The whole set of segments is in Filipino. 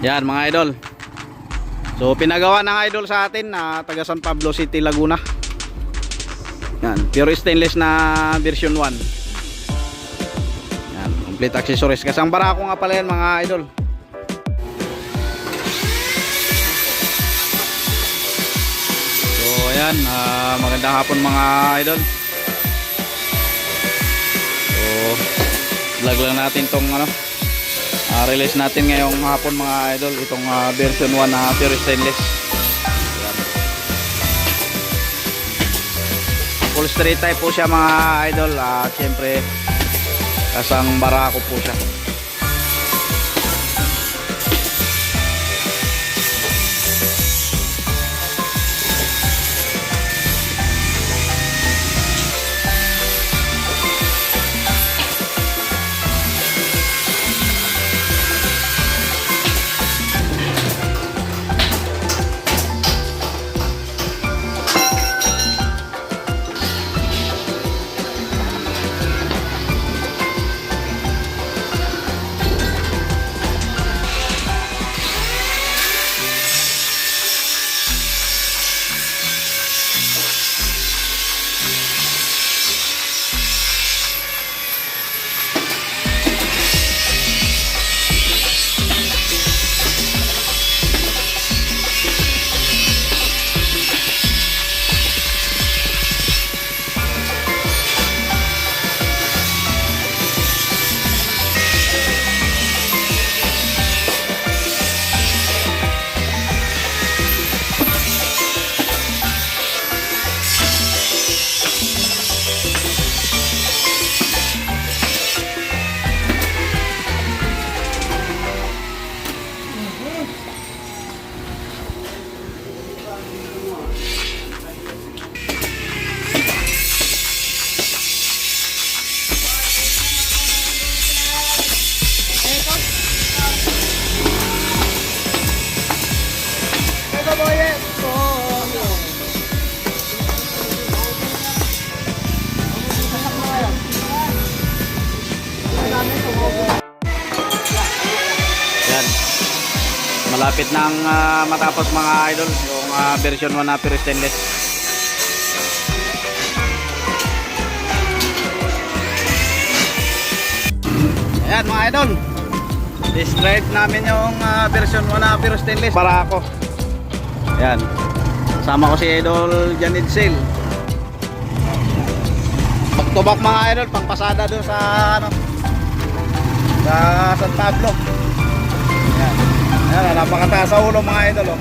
Yan mga idol. So pinagawa ng idol sa atin na taga San Pablo City, Laguna. Yan, pure stainless na version 1. Yan, complete accessories. Kasang barako nga pala yan mga idol. So ayan, magandang hapon mga idol. So vlog lang natin tong release natin ngayong hapon mga idol, itong version 1 na pure stainless. Ayan. Full straight type po siya mga idol, syempre kasang barako po siya. Yan, malapit nang matapos mga idol yung version 1 na pure stainless. Ayan mga idol, describe namin yung version 1 na pure stainless para ako. Ayan, sama ko si idol Janid Sale. Back to back mga idol, pangpasada doon sa sa San Pablo. Ayan, ayan, napakataas sa ulo mga idol.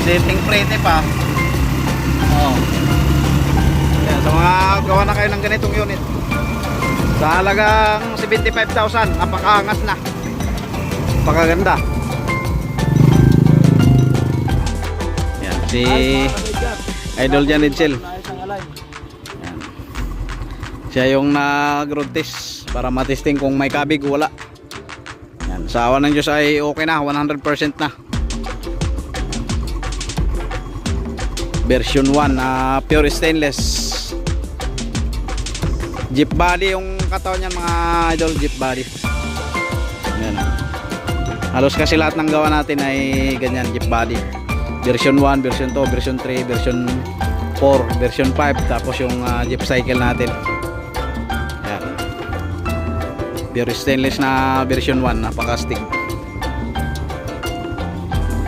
Sitting pretty pa. Ayan, sa mga gawa na kayo ng ganitong unit sa halagang 75,000, napakaangas na, napakaganda. Ayan, si idol Janid Sale. Siya yung nag-road test para matesting kung may kabig o wala. Yan, sa awa ng Diyos ay okay na, 100% na. Version 1 na pure stainless. Jeep body yung katawan niyan mga idol, jeep body. Yan. Halos kasi lahat ng gawa natin ay ganyan, jeep body. Version 1, version 2, version 3, version 4, version 5, tapos yung jeep cycle natin. Pure stainless na version 1, napakastig.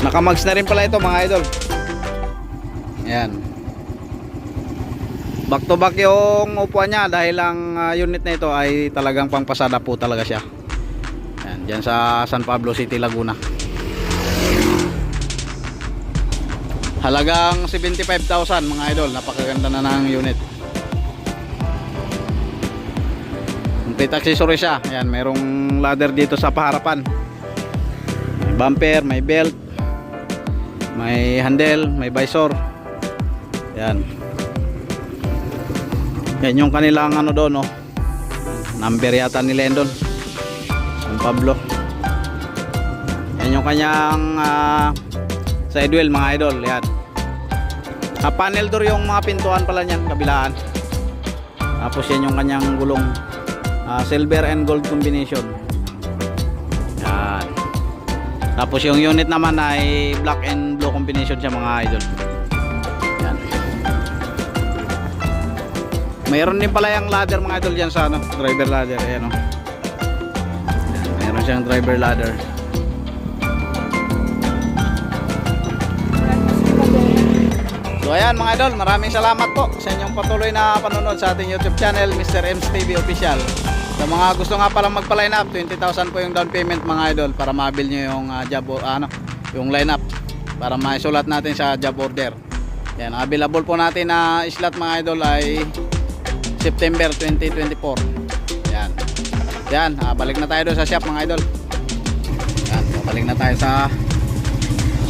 Nakamags na rin pala ito mga idol. Ayan, back to back yung upuan niya dahil ang unit na ito ay talagang pangpasada po talaga siya. Ayan, dyan sa San Pablo City, Laguna. Halagang 75,000 mga idol, napakaganda na ng unit. Complete accessory siya. Ayan, mayroong ladder dito sa paharapan. May bumper, may belt, may handle, may visor. Ayan. Yan yung kanilang doon, number yata nila yan doon, San Pablo. Yan yung kanyang side wheel mga idol. Yan, panel door yung mga pintuan pala niyan, kabilaan. Tapos yan yung kanyang gulong, silver and gold combination. Yan. Tapos yung unit naman ay black and blue combination siya mga idol. Yan. Mayroon din pala yung ladder mga idol dyan sa ano, driver ladder. Ayan, oh. Yan, mayroon siyang driver ladder. So ayan mga idol, maraming salamat po sa inyong patuloy na panonood sa ating YouTube channel, Mr. Ems TV Official. Sa mga gusto nga palang magpa-line up, 20,000 po yung down payment mga idol para mabil nyo yung yung line up para maisulat natin sa job order. Yan, available po natin na slot mga idol ay September 2024. Yan. Yan, balik na tayo doon sa shop mga idol. Yan, balik na tayo sa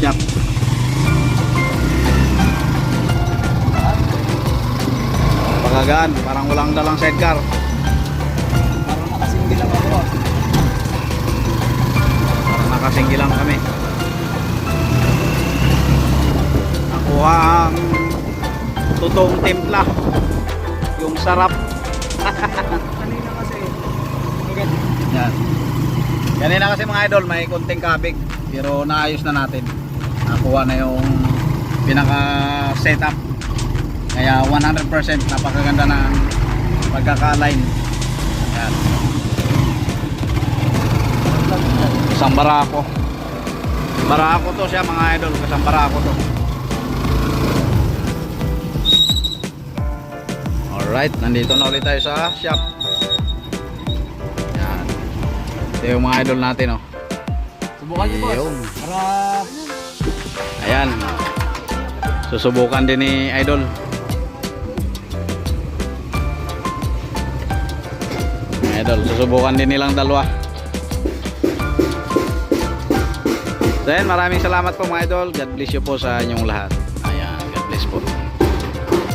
shop. Pagagaan, parang walang dalang sidecar. Parang nakasinggi lang ako. Parang nakasinggi lang kami. Nakuha ang totoong timpla. Yung sarap. Kanina kasi. Yan. Kanina kasi mga idol, may konting kabig. Pero naayos na natin. Nakuha na yung pinaka setup. Kaya 100% napakaganda ng pagkaka-align. Yan. Isang barako. Barako to siya mga idol. Isang barako to. Alright, nandito na ulit tayo sa shop. Yan. Ito yung mga idol natin, oh. Subukan niyo boss. Ayun. Para Ayan. Susubukan din ni idol. Idol, susubukan din nilang dalawa. So yan, maraming salamat po mga idol. God bless you po sa inyong lahat. Ayan.